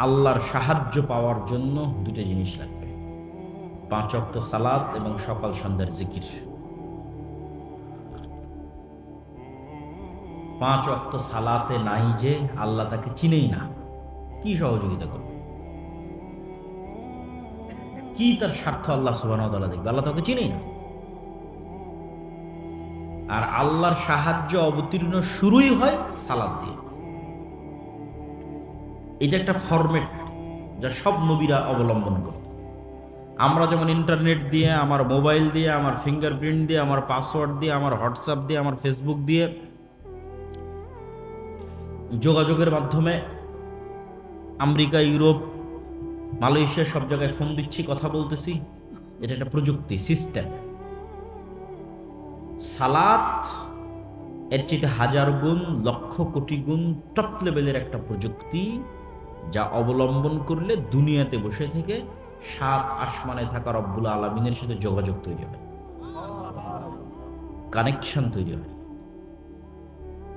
আল্লাহর সাহায্য পাওয়ার জন্য দুটো জিনিস লাগবে, 5 ওয়াক্ত সালাত এবং সকাল সন্ধ্যার জিকির। 5 ওয়াক্ত সালাতে নাই যে আল্লাহ তাকে চিনেই না, কি সহযোগিতা করবে? কি তার স্বার্থ আল্লাহ সুবহানাহু ওয়া তাআলা দেখবে? আল্লাহ তাকে চিনেই না। আর আল্লাহর সাহায্য অবতীর্ণ শুরুই হয় সালাত দিয়ে। এটা একটা ফরম্যাট যা সব নবীরা অবলম্বন করে। আমরা যেমন ইন্টারনেট দিয়ে, আমার মোবাইল দিয়ে, আমার ফিঙ্গারপ্রিন্ট দিয়ে, আমার পাসওয়ার্ড দিয়ে, আমার হোয়াটসঅ্যাপ দিয়ে, আমার ফেসবুক দিয়ে যোগাযোগের মাধ্যমে আমেরিকা, ইউরোপ, মালয়েশিয়া সব জায়গায় ফোন দিচ্ছি, কথা বলতেছি, এটা একটা প্রযুক্তি সিস্টেম। সালাত এর চেয়ে হাজার গুণ, লক্ষ কোটি গুণ টপ লেভেলের একটা প্রযুক্তি, যা অবলম্বন করলে দুনিয়াতে বসে থেকে 7 আসমানে থাকা রব্বুল আলামিনের সাথে যোগাযোগ তৈরি হয়, কানেকশন তৈরি হয়।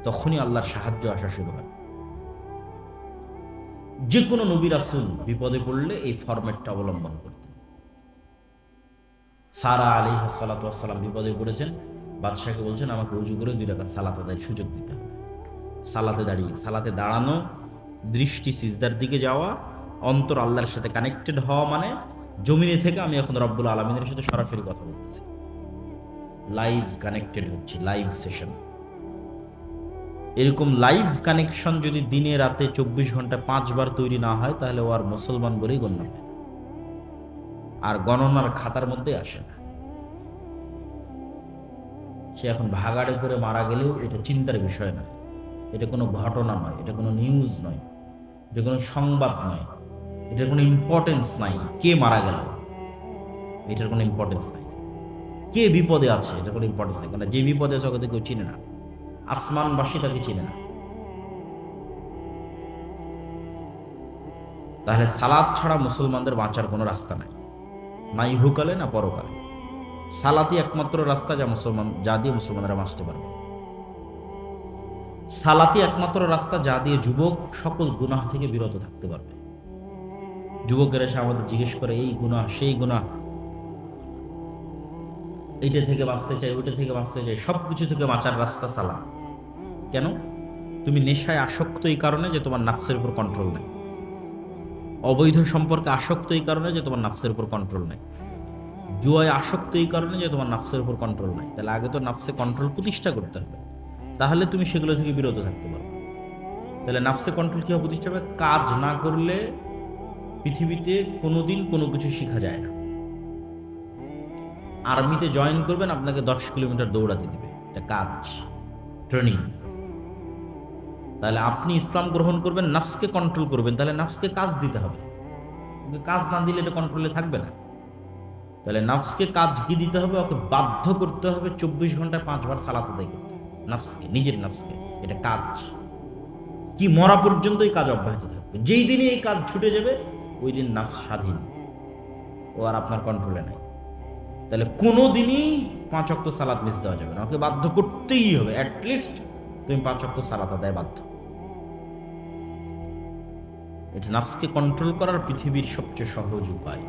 তখনই আল্লাহর সাহায্য আসা শুরু হয়। যে কোনো নবী রাসূল বিপদে পড়লে এই ফরম্যাটটা অবলম্বন করতেন। সারা আলাইহিস সালাতু ওয়াস সালাম বিপদে পড়েছেন, বাদশাহকে বলছেন আমাকে উজু করে 2 রাকাত সালাত আদায়ের সুযোগ দিতে হবে। সালাতে দাঁড়িয়ে, সালাতে দাঁড়ানো, দৃষ্টি সিজদার দিকে যাওয়া, অন্তর আল্লাহর সাথে কানেক্টেড হওয়া, মানে জমিনে থেকে আমি এখন রব্বুল আলামিনের সাথে সরাসরি কথা বলতেছি, লাইভ কানেক্টেড হচ্ছে, লাইভ সেশন। এরকম লাইভ কানেকশন যদি দিনে রাতে 24 ঘন্টা 5 বার তৈরি না হয়, তাহলে ও আর মুসলমান বলেই গণ্য হয়, আর গণনার খাতার মধ্যে আসে না। সে এখন ভাগাড়ে করে মারা গেলেও এটা চিন্তার বিষয় নয়, এটা কোনো ঘটনা নয়, এটা কোনো নিউজ নয়, এটা কোনো সংবাদ নয়, এটার কোনো ইম্পর্টেন্স নাই। কে মারা গেল এটার কোনো ইম্পর্টেন্স নাই, কে বিপদে আছে এটার কোনো ইম্পর্টেন্স নাই, কারণ যে বিপদে আছে ওকে তো কেউ চিনে না, আসমানবাসী তাকে চিনে না। তাহলে সালাত ছাড়া মুসলমানদের বাঁচার কোনো রাস্তা নাই, না ইহুকালে না পরকালে। সালাতই একমাত্র রাস্তা যা দিয়ে মুসলমানরা বাঁচতে পারবে। সালাতই একমাত্র রাস্তা যা দিয়ে যুবক সকল গুনাহ থেকে বিরত থাকতে পারবে। যুবকের এসে আমাদের জিজ্ঞেস করে এই গুনাহ সেই গুনাহ, এইটা থেকে বাঁচতে চাই, ওইটা থেকে বাঁচতে চাই, সব কিছু থেকে বাঁচার রাস্তা সালাত। কেন? তুমি নেশায় আসক্ত এই কারণে যে তোমার নাফসের উপর কন্ট্রোল নেই, অবৈধ সম্পর্কে আসক্ত এই কারণে যে তোমার নাফসের উপর কন্ট্রোল নেই, জুয়ায় আসক্ত এই কারণে যে তোমার নাফসের উপর কন্ট্রোল নাই। তাহলে আগে তো নাফসে কন্ট্রোল প্রতিষ্ঠা করতে হবে, তাহলে তুমি সেগুলো থেকে বিরত থাকতে পারো। তাহলে নাফসে কন্ট্রোল কীভাবে প্রতিষ্ঠা হবে? কাজ না করলে পৃথিবীতে কোনোদিন কোনো কিছু শেখা যায় না। আর্মিতে জয়েন করবেন, আপনাকে 10 কিলোমিটার দৌড়াতে দিবে, এটা কাজ, ট্রেনিং। তাহলে আপনি ইসলাম গ্রহণ করবেন, নাফসকে কন্ট্রোল করবেন, তাহলে নাফসকে কাজ দিতে হবে, কিন্তু কাজ না দিলে এটা কন্ট্রোলে থাকবে না। তাহলে নাফসকে কাজ কি দিতে হবে? ওকে বাধ্য করতে হবে 24 ঘন্টায় 5 বার সালাত আদায় করতে, নাফসকে, নিজের নাফসকে। এটা কাজ, কি মরা পর্যন্ত এই কাজ অব্যাহত থাকবে। যেই দিনে এই কাজ ছুটে যাবে ওই দিন নাফস স্বাধীন, ও আর আপনার কন্ট্রোলে নাই। তাহলে কোনো দিনই 5 ওয়াক্ত সালাত মিস দেওয়া যাবে না, ওকে বাধ্য করতেই হবে। অ্যাটলিস্ট তুমি 5 ওয়াক্ত সালাত আদায় বাধ্য। এটা নাফসকে কন্ট্রোল করার পৃথিবীর সবচেয়ে সহজ উপায়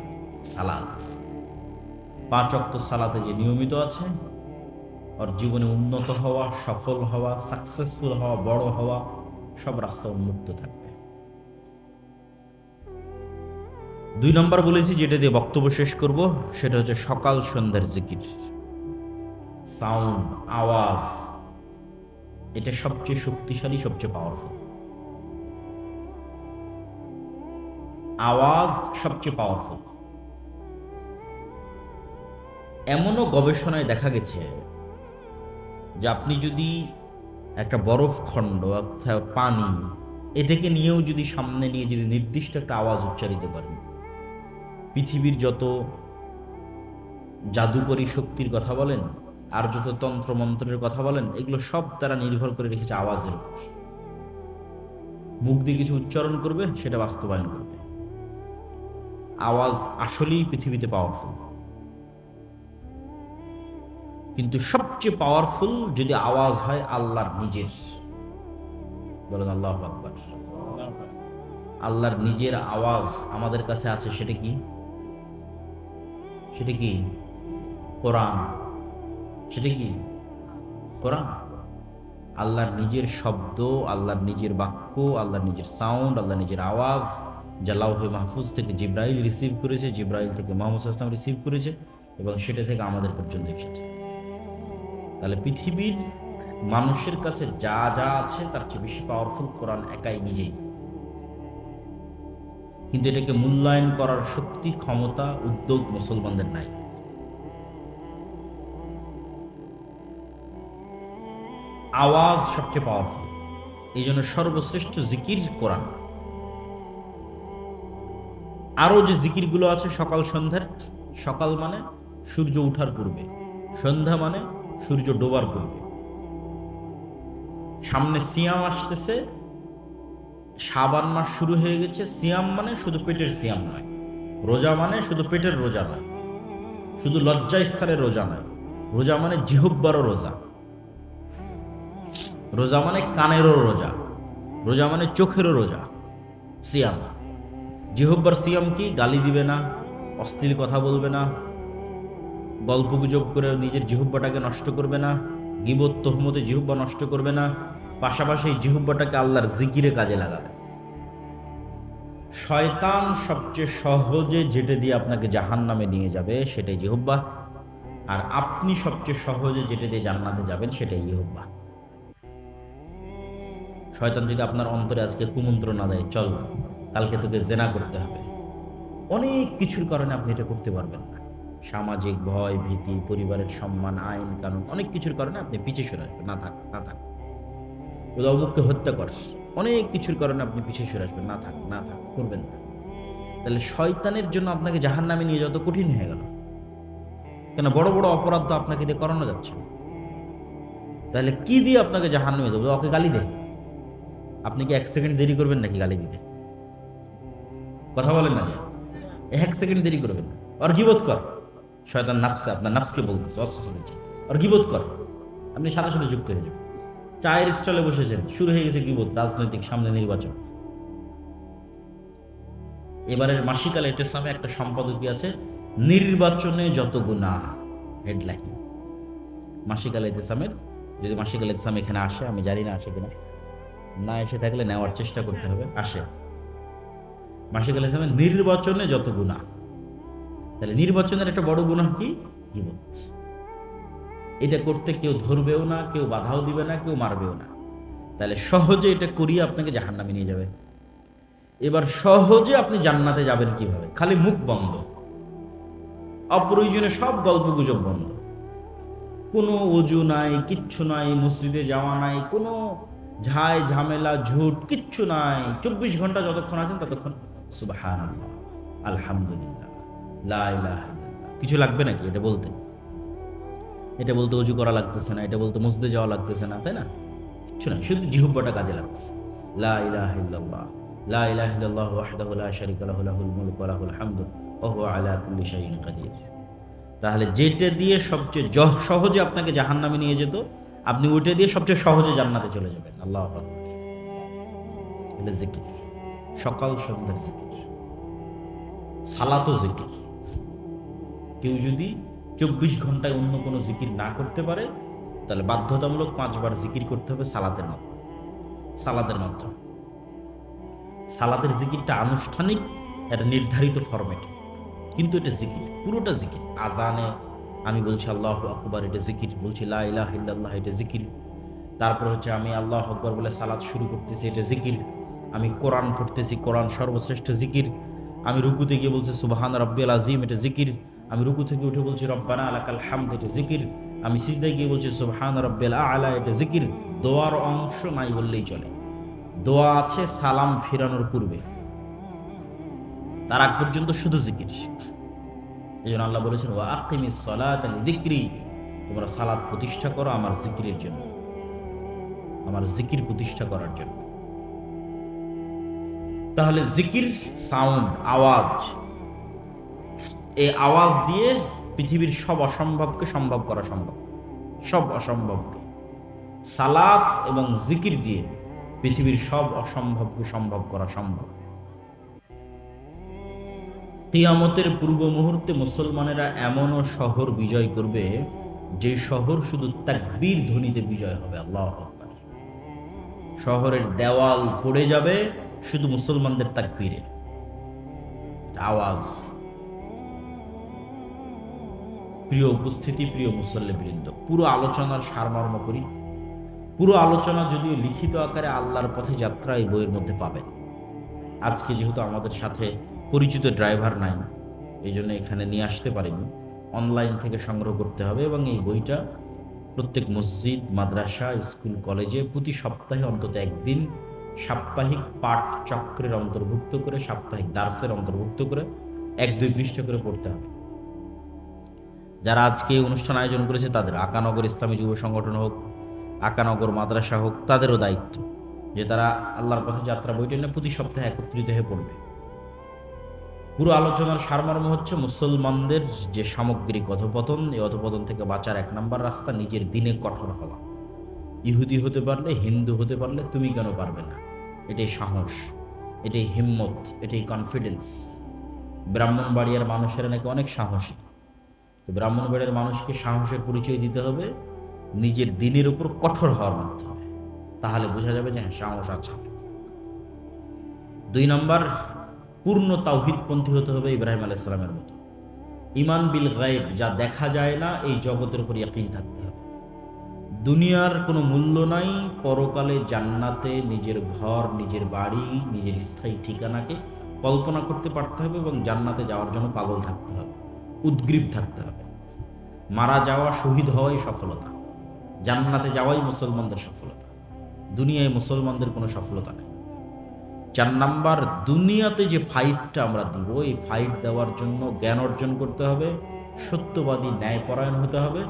সালাত। 5 ওয়াক্ত সালাতে যে নিয়মিত আছে, ওর জীবনে উন্নত হওয়া, সফল হওয়া, সাকসেসফুল হওয়া, বড় হওয়া, সব রাস্তা উন্মুক্ত থাকবে। 2 নম্বর বলেছি, যেটা দিয়ে বক্তব্য শেষ করব, সেটা হচ্ছে সকাল সন্ধ্যার জিকির। সাউন্ড, আওয়াজ, এটা সবচেয়ে শক্তিশালী, সবচেয়ে পাওয়ারফুল। আওয়াজ সবচেয়ে পাওয়ারফুল। এমনও গবেষণায় দেখা গেছে যে আপনি যদি একটা বরফ খণ্ড অর্থাৎ পানি, এটাকে নিয়েও যদি সামনে নিয়ে যদি নির্দিষ্ট একটা আওয়াজ উচ্চারিত করেন, পৃথিবীর যত জাদুকরী শক্তির কথা বলেন আর যত তন্ত্রমন্ত্রের কথা বলেন, এগুলো সব তারা নির্ভর করে রেখেছে আওয়াজের উপর। মুখ দিয়ে কিছু উচ্চারণ করবে, সেটা বাস্তবায়ন করবে। আওয়াজ আসলেই পৃথিবীতে পাওয়ারফুল, কিন্তু সবচেয়ে পাওয়ারফুল যদি আওয়াজ হয় আল্লাহর নিজের। বলেন আল্লাহু আকবার। আল্লাহর নিজের আওয়াজ আমাদের কাছে আছে, সেটা কি? সেটা কি? কোরআন। সেটা কি? কোরআন। আল্লাহর নিজের শব্দ, আল্লাহর নিজের বাক্য, আল্লাহর নিজের সাউন্ড, আল্লাহর নিজের আওয়াজ, যা লাউহে মাহফুজ থেকে জিব্রাইল রিসিভ করেছে, জিব্রাইল থেকে মুহাম্মদ সাল্লাল্লাহু আলাইহি ওয়াসাল্লাম রিসিভ করেছে, এবং সেটা থেকে আমাদের পর্যন্ত এসেছে। তাহলে পৃথিবীর মানুষের কাছে যা যা আছে তার চেয়ে বেশি পাওয়ারফুল কোরআন একাই নিজেই। কিন্তু এটাকে মূল্যায়ন করার শক্তি, ক্ষমতা, উদ্যোগ মুসলমানদের নাই। আওয়াজ সবচেয়ে পাওয়ারফুল, এই জন্য সর্বশ্রেষ্ঠ জিকির কোরআন। আরও যে জিকিরগুলো আছে সকাল সন্ধ্যার, সকাল মানে সূর্য ওঠার পূর্বে, সন্ধ্যা মানে সূর্য ডোবার পূর্বে। সামনে সিয়াম আসতেছে, শাবান মাস শুরু হয়ে গেছে। সিয়াম মানে শুধু পেটের সিয়াম নয়, রোজা মানে শুধু পেটের রোজা নয়, শুধু লজ্জা স্থানের রোজা নয়, রোজা মানে জিহ্বারও রোজা, রোজা মানে কানেরও রোজা, রোজা মানে চোখেরও রোজা। সিয়াম, জিহ্বার সিয়াম কি? গালি দিবে না, অশ্লীল কথা বলবে না, গল্পগুজব করে নিজের জিহ্বাটাকে নষ্ট করবে না, গীবত তোহমতে জিহ্বা নষ্ট করবে না, পাশাপাশি এই জিহ্বাটাকে আল্লাহর জিকিরে কাজে লাগাবে। শয়তান সবচেয়ে সহজে যেটা দিয়ে আপনাকে জাহান্নামে নিয়ে যাবে সেটাই জিহ্বা, আর আপনি সবচেয়ে সহজে যেটা দিয়ে জান্নাতে যাবেন সেটাই জিহ্বা। শয়তান যদি আপনার অন্তরে আজকে কুমন্ত্রণা দেয়, চল কালকে তোকে জেনা করতে হবে, অনেক কিছুর কারণে আপনি এটা করতে পারবেন না। সামাজিক ভয় ভীতি, পরিবারের সম্মান, আইন কানুন, অনেক কিছুর কারণে আপনি পিছিয়ে সরে আসবেন। না থাক, না থাক, ওদের অমুককে হত্যা কর, অনেক কিছুর কারণে আপনি পিছিয়ে সরে আসবেন। না থাক, না থাক, করবেন না। তাহলে শয়তানের জন্য আপনাকে জাহান্নামে নিয়ে যত কঠিন হয়ে গেল, কেন? বড় বড় অপরাধ তো আপনাকে দিয়ে করানো যাচ্ছে। তাহলে কি দিয়ে আপনাকে জাহান্নামে যাবে? ওকে গালি দেয়, আপনি কি 1 সেকেন্ড দেরি করবেন নাকি গালি দিতে? কথা বলেন না, যে 1 সেকেন্ড দেরি করবেন না। আর গীবত কর, শয়তান নাফসে, আপনার নাফসকে বলতেছে, অস্বস্তি দিচ্ছে, আর গীবত কর, আপনি সাথে সাথে যুক্ত হয়ে যাবেন। চায়ের স্টলে বসেছেন, শুরু হয়ে গেছে গীবত, রাজনৈতিক, সামনে নির্বাচন। এবারের মাসিক আল ইতিসামে একটা সম্পাদকী আছে, নির্বাচনে যত গুনাহ, হেডলাইন। মাসিক আল ইতিসামের, যদি মাসিক আল ইতিসাম এখানে আসে, আমি জানি না আসে কিনা, না এসে থাকলে নেওয়ার চেষ্টা করতে হবে। আসে মাসিক আল ইসলামের নির্বাচনে যত গুনাহ। তাহলে নির্বাচনের একটা বড় গুনাহ কি? গীবত। এটা করতে কেউ ধরবেও না, কেউ বাধাও দিবে না, কেউ মারবেও না। তাহলে সহজে এটা করিয়ে আপনাকে জাহান্নামে নিয়ে যাবে। এবার সহজে আপনি জান্নাতে যাবেন কিভাবে? খালি মুখ বন্ধ, অপ্রয়োজনে সব গল্প গুজব বন্ধ, কোনো ওযু নাই, কিচ্ছু নাই, মসজিদে যাওয়া নাই, কোনো ঝাই ঝামেলা ঝুট কিচ্ছু নাই। 24 ঘন্টা যতক্ষণ আছেন ততক্ষণ সুবহানাল্লাহ, আলহামদুলিল্লাহ, লা ইলাহা ইল্লাল্লাহ। কিছু লাগবে নাকি এটা বলতে? এটা বলতে ওযু করা লাগতেছে না, এটা বলতে মসজিদে যাওয়া লাগতেছে না, তাই না? কিচ্ছু না, শুধু জিহ্বাটা কাজে লাগতেছে। লা ইলাহা ইল্লাল্লাহ, লা ইলাহা ইল্লাল্লাহু ওয়াহদাহু লা শারীকা লাহু, লাহুল মুলকু ওয়া লাহুল হামদু ওয়া হুয়া আলা কুল্লি শাইইন কাদির। তাহলে যেটা দিয়ে সবচেয়ে সহজে আপনাকে জাহান্নামে নিয়ে যেত, আপনি ওইটা দিয়ে সবচেয়ে সহজে জান্নাতে চলে যাবেন। আল্লাহু আকবার। এটা জিকির, সকাল সন্ধ্যার জিকির, সালাতও জিকির। কেউ যদি 24 ঘন্টায় অন্য কোনো জিকির না করতে পারে, তাহলে বাধ্যতামূলক 5 বার জিকির করতে হবে সালাতের মাধ্যমে। সালাতের মাধ্যমে সালাতের জিকিরটা আনুষ্ঠানিক, একটা নির্ধারিত ফরম্যাটে, কিন্তু এটা জিকির, পুরোটা জিকির। আজানে আমি বলছি আল্লাহু আকবার, এটা জিকির। বলছি লা ইলাহা ইল্লাল্লাহ, এটা জিকির। তারপর হচ্ছে আমি আল্লাহু আকবার বলে সালাত শুরু করতেছি, এটা জিকির। আমি কোরআন পড়তেছি, কোরআন সর্বশ্রেষ্ঠ জিকির। আমি রুকুতে গিয়ে বলছি সুবহান রাব্বিয়াল আযীম, এটা জিকির। আমি রুকু থেকে উঠে বলছি রব্বানা লাকাল হামদ, এটা জিকির। আমি সিজদায় গিয়ে বলছি সুবহান রাব্বিয়াল আ'লা, এটা জিকির। দোয়ার অংশ নাই বললেই চলে। দোয়া আছে সালাম ফিরানোর পূর্বে, তার আগ পর্যন্ত শুধু জিকির। এই জন্য আল্লাহ বলেছেন ওয়া আকিমিস সালাতা লিযিকরি, তোমরা সালাত প্রতিষ্ঠা করো আমার জিকিরের জন্য, আমার জিকির প্রতিষ্ঠা করার জন্য। তাহলে জিকির সাউন্ড, আওয়াজ, এই আওয়াজ দিয়ে পৃথিবীর সব অসম্ভবকে সম্ভব করা সম্ভব, সব অসম্ভবকে। সালাত এবং জিকির দিয়ে পৃথিবীর সব অসম্ভবকে সম্ভব করা সম্ভব। কিয়ামতের পূর্ব মুহূর্তে মুসলমানেরা এমনও শহর বিজয় করবে যে শহর শুধু তাকবীর ধ্বনিতে বিজয় হবে। আল্লাহু আকবার। শহরের দেওয়াল পড়ে যাবে শুধু মুসলমানদের তাকবীরে আওয়াজ। প্রিয় উপস্থিতি, প্রিয় মুসল্লিবৃন্দ, পুরো আলোচনার সারমর্ম করি। পুরো আলোচনা যদিও লিখিত আকারে আল্লাহর পথে যাত্রা এই বইয়ের মধ্যে পাবেন। আজকে যেহেতু আমাদের সাথে পরিচিত ড্রাইভার নাই, এই জন্য এখানে নিয়ে আসতে পারিনি, অনলাইন থেকে সংগ্রহ করতে হবে। এবং এই বইটা প্রত্যেক মসজিদ, মাদ্রাসা, স্কুল, কলেজে প্রতি সপ্তাহে অন্তত একদিন সাপ্তাহিক পাঠ চক্রের অন্তর্ভুক্ত করে, সাপ্তাহিক দার্সের অন্তর্ভুক্ত করে 1-2 পৃষ্ঠা করে পড়তে হবে। যারা আজকে এই অনুষ্ঠান আয়োজন করেছে তাদের, আকানগর ইসলামী যুব সংগঠন হোক, আকানগর মাদ্রাসা হোক, তাদেরও দায়িত্ব যে তারা আল্লাহর পথে যাত্রা বইটা নিয়ে প্রতি সপ্তাহে একত্রিত হয়ে পড়বে। পুরো আলোচনার সারমর্ম হচ্ছে মুসলমানদের যে সামগ্রিক অধপতন, এই অধপতন থেকে বাঁচার 1 নম্বর রাস্তা নিজের দিনে কঠোর হওয়া। ইহুদি হতে পারলে, হিন্দু হতে পারলে তুমি কেন পারবে না? এটাই সাহস, এটাই হিম্মত, এটাই কনফিডেন্স। ব্রাহ্মণবাড়িয়ার মানুষেরা নাকি অনেক সাহসী। তো ব্রাহ্মণবাড়িয়ার মানুষকে সাহসের পরিচয় দিতে হবে নিজের দিনের উপর কঠোর হওয়ার মাধ্যমে, তাহলে বোঝা যাবে যে হ্যাঁ, সাহস আছে। 2 নম্বর, পূর্ণ তাওহীদপন্থী হতে হবে ইব্রাহিম আলাইহিস সালামের মতো। ঈমান বিল গায়ব, যা দেখা যায় না, এই জগতের উপর ইয়াকিন থাকতে হবে। দুনিয়ার কোনো মূল্য নাই, পরকালে জান্নাতে নিজের ঘর, নিজের বাড়ি, নিজের স্থায়ী ঠিকানাকে কল্পনা করতে পারতে হবে এবং জান্নাতে যাওয়ার জন্য পাগল থাকতে হবে, উদ্গ্রীব থাকতে হবে। মারা যাওয়া, শহীদ হওয়াই সফলতা, জান্নাতে যাওয়াই মুসলমানদের সফলতা। দুনিয়ায় মুসলমানদের কোনো সফলতা নেই। 4 নাম্বার, দুনিয়াতে যে ফাইটটা আমরা দিব, এই ফাইট দেওয়ার জন্য জ্ঞান অর্জন করতে হবে, সত্যবাদী, ন্যায়পরায়ণ হতে হবে,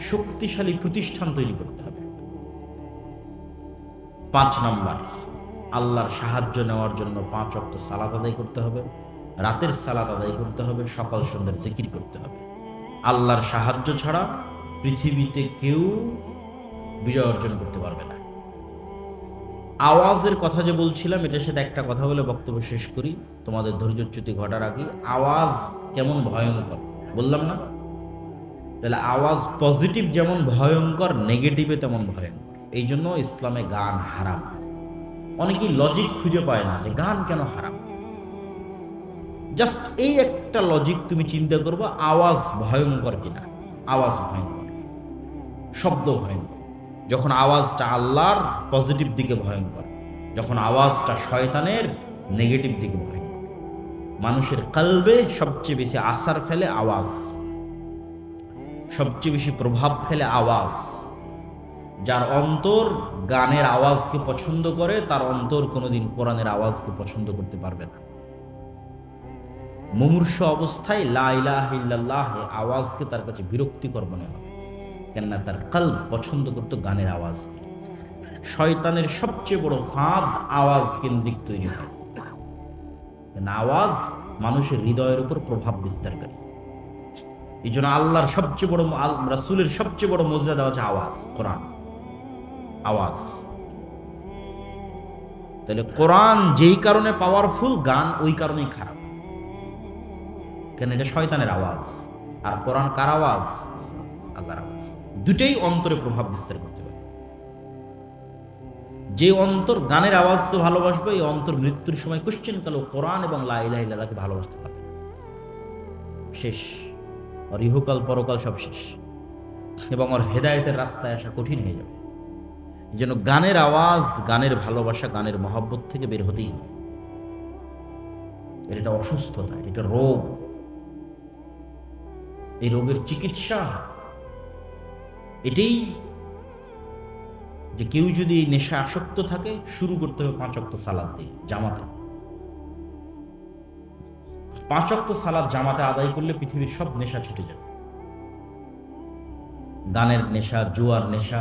শক্তিশালী প্রতিষ্ঠান তৈরি করতে হবে। 5 নাম্বার, আল্লাহর সাহায্য নেওয়ার জন্য 5 ওয়াক্ত সালাত আদায় করতে হবে, রাতের সালাত আদায় করতে হবে, সকাল সন্ধ্যার জিকির করতে হবে। আল্লাহর সাহায্য ছাড়া পৃথিবীতে কেউ বিজয় অর্জন করতে পারবে না। আওয়াজের কথা যে বলছিলাম, এটার সাথে একটা কথা বলে বক্তব্য শেষ করি, তোমাদের ধৈর্যচ্যুতি ঘটার আগে। আওয়াজ কেমন ভয়ঙ্কর বললাম না? তাহলে আওয়াজ পজিটিভ যেমন ভয়ঙ্কর, নেগেটিভে তেমন ভয়ঙ্কর। এই জন্য ইসলামে গান হারাম। অনেকেই লজিক খুঁজে পায় না যে গান কেন হারাম। জাস্ট এই একটা লজিক তুমি চিন্তা করবো, আওয়াজ ভয়ঙ্কর কিনা। আওয়াজ ভয়ঙ্কর, শব্দ ভয়ঙ্কর। যখন আওয়াজটা আল্লাহর পজিটিভ দিকে ভয়ঙ্কর, যখন আওয়াজটা শয়তানের নেগেটিভ দিকে ভয়ঙ্কর। মানুষের কলবে সবচেয়ে বেশি আসার ফেলে আওয়াজ, সবচেয়ে বেশি প্রভাব ফেলে আওয়াজ। যার অন্তর গানের আওয়াজকে পছন্দ করে, তার অন্তর কোনোদিন কোরআনের আওয়াজকে পছন্দ করতে পারবে না। মুমূর্ষ অবস্থায় লা ইলাহা ইল্লাল্লাহ আওয়াজকে তার কাছে বিরক্তিকর মনে হবে, কেননা তার কলব পছন্দ করতো গানের আওয়াজকে। শয়তানের সবচেয়ে বড় ফাঁদ আওয়াজ কেন্দ্রিক তৈরি হয়, কেন আওয়াজ মানুষের হৃদয়ের উপর প্রভাব বিস্তারকারী। এই জন্য আল্লাহর সবচেয়ে বড়, রাসূলের সবচেয়ে বড় মর্যাদা হচ্ছে আওয়াজ, কোরআন আওয়াজ। তাহলে কোরআন যেই কারণে পাওয়ারফুল, গান ওই কারণেই খারাপ, কেন এটা শয়তানের আওয়াজ। আর কোরআন কার আওয়াজ? আল্লাহর আওয়াজ। দুটেই অন্তরে প্রভাব বিস্তার করতে পারে। যে অন্তর গানের আওয়াজকে ভালোবাসবে, এই অন্তর মৃত্যুর সময় কোশ্চেন কালো কোরআন এবং লা ইলাহা ইল্লাল্লাহকে ভালোবাসতে পারবে না। শেষ, আর ইহকাল পরকাল সব শেষ, এবং ওর হেদায়েতের রাস্তায় আসা কঠিন হয়ে যাবে। এই জন্য গানের আওয়াজ, গানের ভালোবাসা, গানের মহব্বত থেকে বের হতেই হবে। এটা অসুস্থতা, এটা রোগ। এই রোগের চিকিৎসা এটাই যে কেউ যদি এই নেশা আসক্ত থাকে, শুরু করতে হবে 5 ওয়াক্ত সালাত দিয়ে জামাতে। 5 ওয়াক্ত সালাত জামাতে আদায় করলে পৃথিবীর সব নেশা ছুটে যাবে। গানের নেশা, জুয়ার নেশা,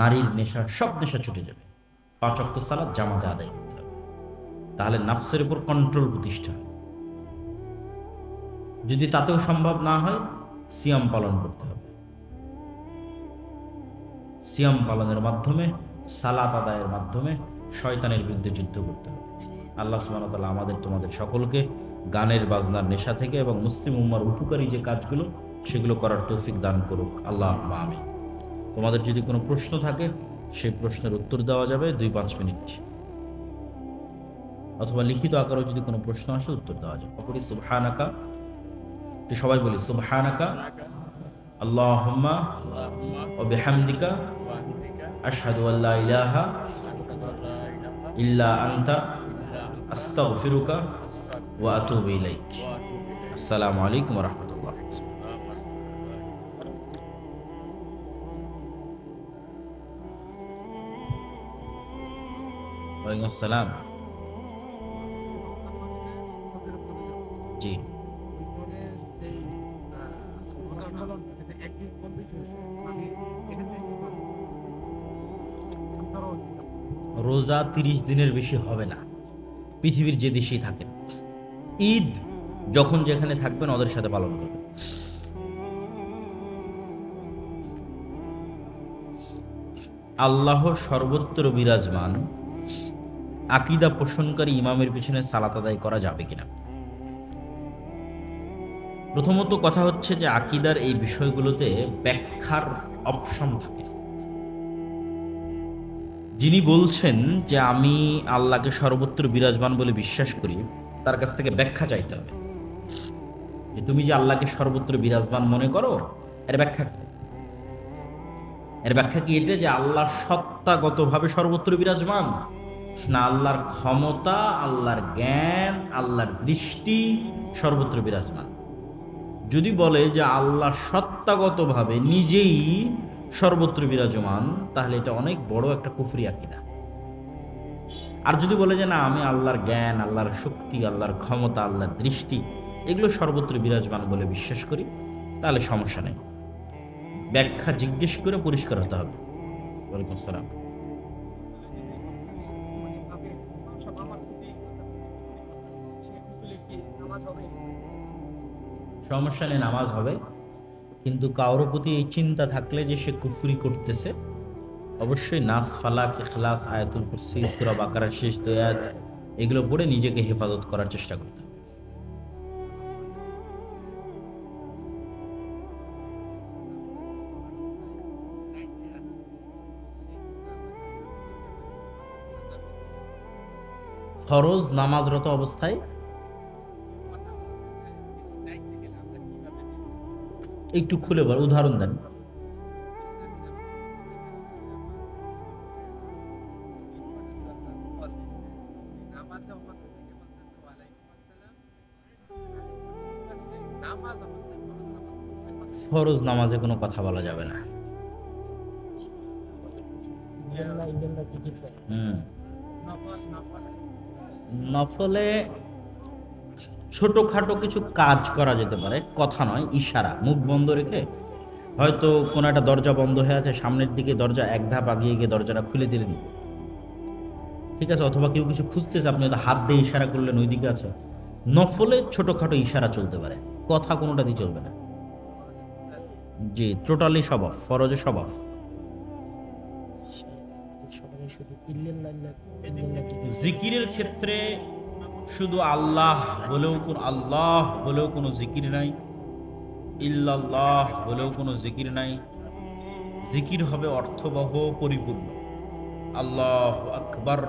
নারীর নেশা, সব নেশা ছুটে যাবে। 5 ওয়াক্ত সালাত জামাতে আদায় করতে হবে, তাহলে নাফসের উপর কন্ট্রোল প্রতিষ্ঠা হয়। যদি তাতেও সম্ভব না হয়, সিয়াম পালন করতে হবে। সিয়াম পালনের মাধ্যমে, সালাত আদায়ের মাধ্যমে শয়তানের বিরুদ্ধে যুদ্ধ করতে হবে। আল্লাহ সুবহানাহু ওয়া তাআলা আমাদের তোমাদের সকলকে গানের বাজনার নেশা থেকে এবং মুসলিম উম্মার উপকারী যে কাজগুলো সেগুলো করার তৌফিক দান করুক আল্লাহ আমিন। তোমাদের যদি কোনো প্রশ্ন থাকে সেই প্রশ্নের উত্তর দেওয়া যাবে 2-5 মিনিট, অথবা লিখিত আকারেও যদি কোনো প্রশ্ন আসে উত্তর দেওয়া যাবে। করি সুবহানাকা, সবাই বলি সুবহানাকা আল্লাহুম্মা ওয়া বিহামদিকা আশহাদু আল্লা ইলাহা ইল্লা আনতা আস্তাগফিরুকা ওয়া আতুবু ইলাইক। আসসালামু আলাইকুম ওয়া রাহমাতুল্লাহ। ওয়ালাইকুম আসসালাম। জি, রোজা 30 দিনের বেশি হবে না, পৃথিবীর যে দেশেই থাকেন। ঈদ যখন যেখানে থাকবেন ওদের সাথে পালন করবেন। আল্লাহ সর্বত্র বিরাজমান, আকীদা পোষণকারী ইমামের পিছনে সালাত আদায় করা যাবে কিনা? প্রথমত কথা হচ্ছে যে আকীদার এই বিষয়গুলোতে ব্যাখ্যার অপশন থাকে। যিনি বলছেন যে আমি আল্লাহকে সর্বত্র বিরাজমান বলে বিশ্বাস করি, তার কাছ থেকে ব্যাখ্যা চাইতে হবে যে তুমি যে আল্লাহকে সর্বত্র বিরাজমান মনে করো, এর ব্যাখ্যা কি? এর ব্যাখ্যা কি এটা যে আল্লাহ সত্তাগতভাবে সর্বত্র বিরাজমান, না আল্লাহর ক্ষমতা, আল্লাহর জ্ঞান, আল্লাহর দৃষ্টি সর্বত্র বিরাজমান? যদি বলে যে আল্লাহ সত্তাগতভাবে নিজেই সর্বত্র বিরাজমান, তাহলে এটা অনেক বড় একটা কুফরি আকীদা। আর যদি বলে যে না, আমি আল্লাহর জ্ঞান, আল্লাহর শক্তি, আল্লাহর ক্ষমতা, আল্লাহর দৃষ্টি এগুলো সর্বত্র বিরাজমান বলে বিশ্বাস করি, তাহলে সমস্যা নেই। ব্যাখ্যা জিজ্ঞেস করে পরিষ্কার হতে হবে। ওয়ালাইকুম আসসালাম। সমস্যা নেই, নামাজ হবে, কিন্তু কারোর প্রতি এই চিন্তা থাকলে যে সে কুফরি করতেছে, অবশ্যই নাস, ফালাক, ইখলাস, আয়াতুল কুরসি, সূরা বাকারার শেষ 2 আয়াত এগুলো পড়ে নিজেকে হেফাজত করার চেষ্টা করতে হবে। ফরজ নামাজরত অবস্থায় একটু খুলে বল, উদাহরণ দেন। ফরজ নামাজে কোনো কথা বলা যাবে না। নফলে ছোটখাটো কিছু কাজ করা যেতে পারে, কথা নয়, ইশারা, মুখ বন্ধ রেখে হয়তো কোনো একটা দরজা বন্ধ হয়ে আছে, সামনের দিকে দরজা এক ধাপ আগিয়ে গিয়ে দরজাটা খুলে দিলেন, ঠিক আছে? অথবা কেউ কিছু খুঁজতেছে, আপনি হয়তো হাত দিয়ে ইশারা করলেন ওই দিকে আছে। নফলে ছোটখাটো ইশারা চলতে পারে, কথা কোনোটা দিয়ে চলবে না। জি, টোটালি স্বভাব, ফরজে স্বভাব। জিকিরের ক্ষেত্রে শুধু আল্লাহ বলেও কোনো জিকির নাই, ইল্লাল্লাহ বলেও কোনো জিকির নাই। জিকির হবে অর্থবহ, পরিপূর্ণ। আল্লাহু আকবার,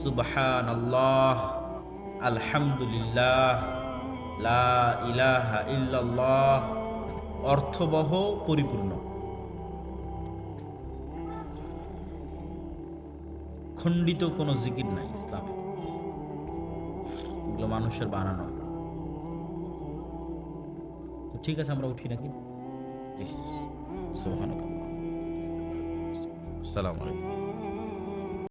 সুবহানাল্লাহ, আলহামদুলিল্লাহ, লা ইলাহা ইল্লাল্লাহ, অর্থবহ, পরিপূর্ণ। খণ্ডিত কোনো জিকির নাই ইসলামে, এগুলো মানুষের বানানো। তো ঠিক আছে, আমরা উঠি নাকি? সুবহানাল্লাহ, আসসালামু আলাইকুম।